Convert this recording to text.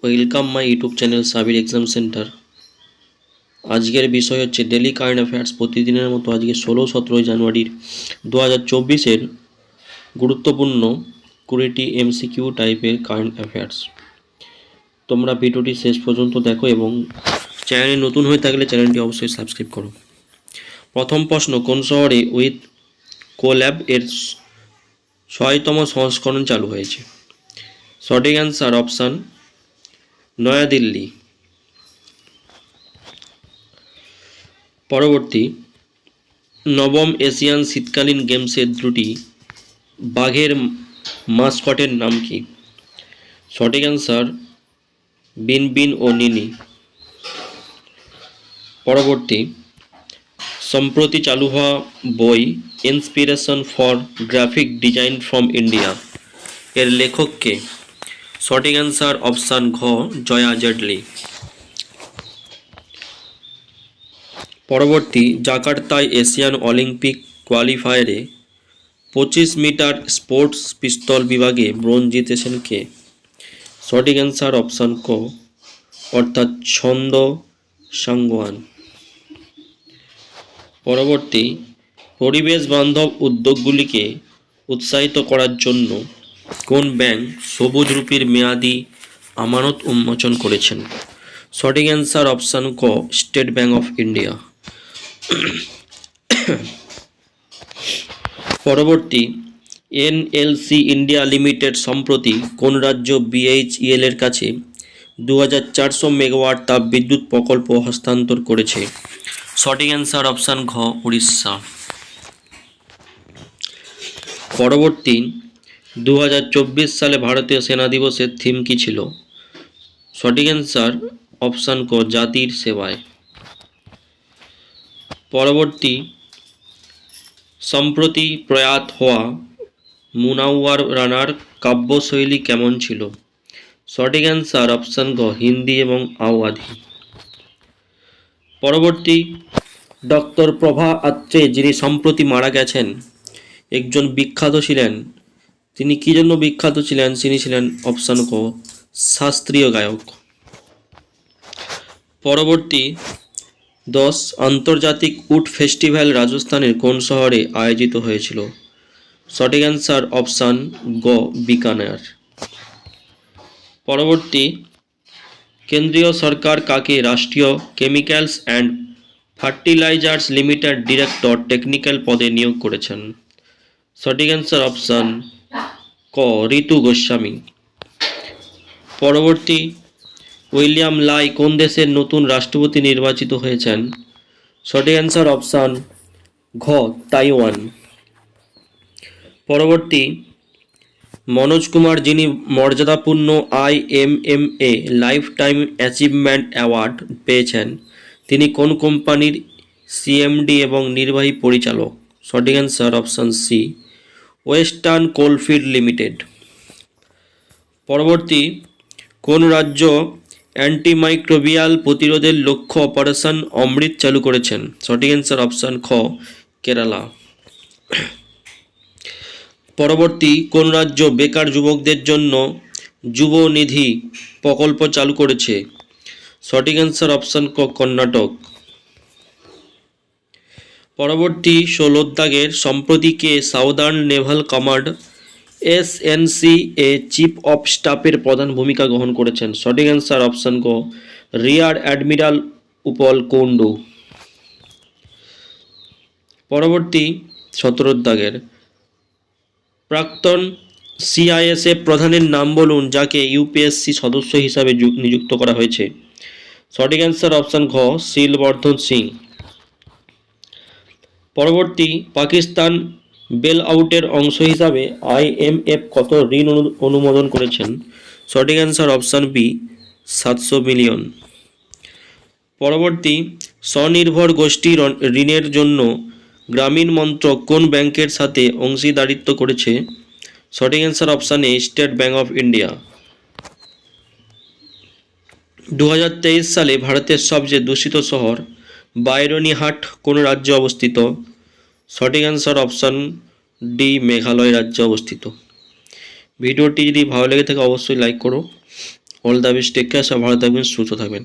Welcome my YouTube channel Sabir exam centre. আজকের বিষয় হচ্ছে ডেলি কারেন্ট অ্যাফেয়ার্স। প্রতিদিনের মতো আজকে 16-17 জানুয়ারির 2024-এর গুরুত্বপূর্ণ 20টি এমসিকিউ টাইপের কারেন্ট অ্যাফেয়ার্স। তোমরা ভিডিওটি শেষ পর্যন্ত দেখো এবং চ্যানেলে নতুন হয়ে থাকলে চ্যানেলটি অবশ্যই সাবস্ক্রাইব করো। প্রথম প্রশ্ন, কোন শহরে উইথ কোল্যাব এর 6তম সংস্করণ চালু হয়েছে? সঠিক অ্যান্সার অপশান নয়াদিল্লি। পরবর্তী, নবম এশিয়ান শীতকালীন গেমসের দুটি বাঘের মাস্কটের নাম কি? সঠিক অ্যান্সার বিনবিন ও নিনি। পরবর্তী, সম্প্রতি চালু হওয়া বই inspiration for graphic design from India এর লেখক কে? সঠিক অ্যান্সার অপশান ঘ জয়া জেটলি। পরবর্তী, জাকার্তায় এশিয়ান অলিম্পিক কোয়ালিফায়ারে 25 মিটার স্পোর্টস পিস্তল বিভাগে ব্রোঞ্জ জিতেছেন কে? সঠিক অ্যান্সার অপশান ক অর্থাৎ ছন্দ সাঙ্গওয়ান। পরবর্তী, পরিবেশ বান্ধব উদ্যোগগুলিকে উৎসাহিত করার জন্য কোন ব্যাংক সবুজ রুপির মেয়াদি আমানত উন্মোচন করেছেন? সঠিক অ্যান্সার অপশান ক স্টেট ব্যাংক অফ ইন্ডিয়া। পরবর্তী, এনএলসি ইন্ডিয়া লিমিটেড সম্প্রতি কোন রাজ্য বিএইচইএল এর কাছে 2400 মেগাওয়াট তাপ বিদ্যুৎ প্রকল্প হস্তান্তর করেছে? সঠিক অ্যান্সার অপশান ঘ উড়িষ্যা। পরবর্তী, 2024 সালে ভারতীয় সেনা দিবসের থিম কী ছিল? সঠিক অ্যান্সার অপশান ক জাতির সেবায়। পরবর্তী, সম্প্রতি প্রয়াত হওয়া মুনাওয়ার রানার কাব্যশৈলী কেমন ছিল? সঠিক অ্যান্সার অপশান গ হিন্দি এবং আওয়াধি। পরবর্তী, ডক্টর প্রভা আত্রে যিনি সম্প্রতি মারা গেছেন একজন বিখ্যাত ছিলেন, তিনি কী জন্য বিখ্যাত ছিলেন? তিনি ছিলেন অপশান ক শাস্ত্রীয় গায়ক। পরবর্তী, 10 আন্তর্জাতিক উট ফেস্টিভ্যাল রাজস্থানের কোন শহরে আয়োজিত হয়েছিল? সঠিক অ্যান্সার অপশান গ বিকানের। পরবর্তী, কেন্দ্রীয় সরকার কাকে রাষ্ট্রীয় chemicals and fertilisers limited director technical পদে নিয়োগ করেছেন? সঠিক অ্যান্সার অপশান ক ঋতু গোস্বামী। পরবর্তী, উইলিয়াম লাই কোন দেশের নতুন রাষ্ট্রপতি নির্বাচিত হয়েছেন? সঠিক অ্যান্সার অপশান ঘ তাইওয়ান। পরবর্তী, মনোজ কুমার যিনি মর্যাদাপূর্ণ IMMA life time achievement award পেয়েছেন, তিনি কোন কোম্পানির CMD এবং নির্বাহী পরিচালক? সঠিক answer option C Western Coalfield Limited. পরবর্তী, কোন রাজ্য অ্যান্টিমাইক্রোবিয়াল প্রতিরোধের লক্ষ্য অপারেশন অমৃত চালু করেছেন? সঠিক অ্যান্সার অপশান খ কেরালা। পরবর্তী, কোন রাজ্য বেকার যুবকদের জন্য যুব নিধি প্রকল্প চালু করেছে? সঠিক অ্যান্সার অপশান ক কর্ণাটক। পরবর্তী, 16 দাগের সম্প্রতি কে সাউদার্ন নেভাল কমান্ড SNC এ চিফ অফ স্টাফের প্রধান ভূমিকা গ্রহণ করেছেন? সঠিক অ্যান্সার অপশান ক রিয়ার অ্যাডমিরাল উপল কুন্ডু। পরবর্তী, 17 দাগের প্রাক্তন CISF প্রধানের নাম বলুন যাকে UPSC সদস্য হিসাবে নিযুক্ত করা হয়েছে? সঠিক অ্যান্সার অপশান ঘ শিলবর্ধন সিং। পরবর্তী, পাকিস্তান বেল আউটের অংশ হিসাবে IMF কত ঋণ অনুমোদন করেছেন? সঠিক অ্যান্সার অপশান বি 700 মিলিয়ন। পরবর্তী, স্বনির্ভর গোষ্ঠী ঋণের জন্য গ্রামীণ মন্ত্রক কোন ব্যাংকের সাথে অংশীদারিত্ব করেছে? সঠিক answer option a state bank of India. 2023 সালে ভারতের সবচেয়ে দূষিত শহর বাইরনিহাট কোন রাজ্যে অবস্থিত? সঠিক অ্যান্সার অপশান ডি মেঘালয় রাজ্যে অবস্থিত। ভিডিওটি যদি ভালো লেগে থাকে অবশ্যই লাইক করো all the best, take care, সব ভালো থাকবেন, সুস্থ থাকবেন।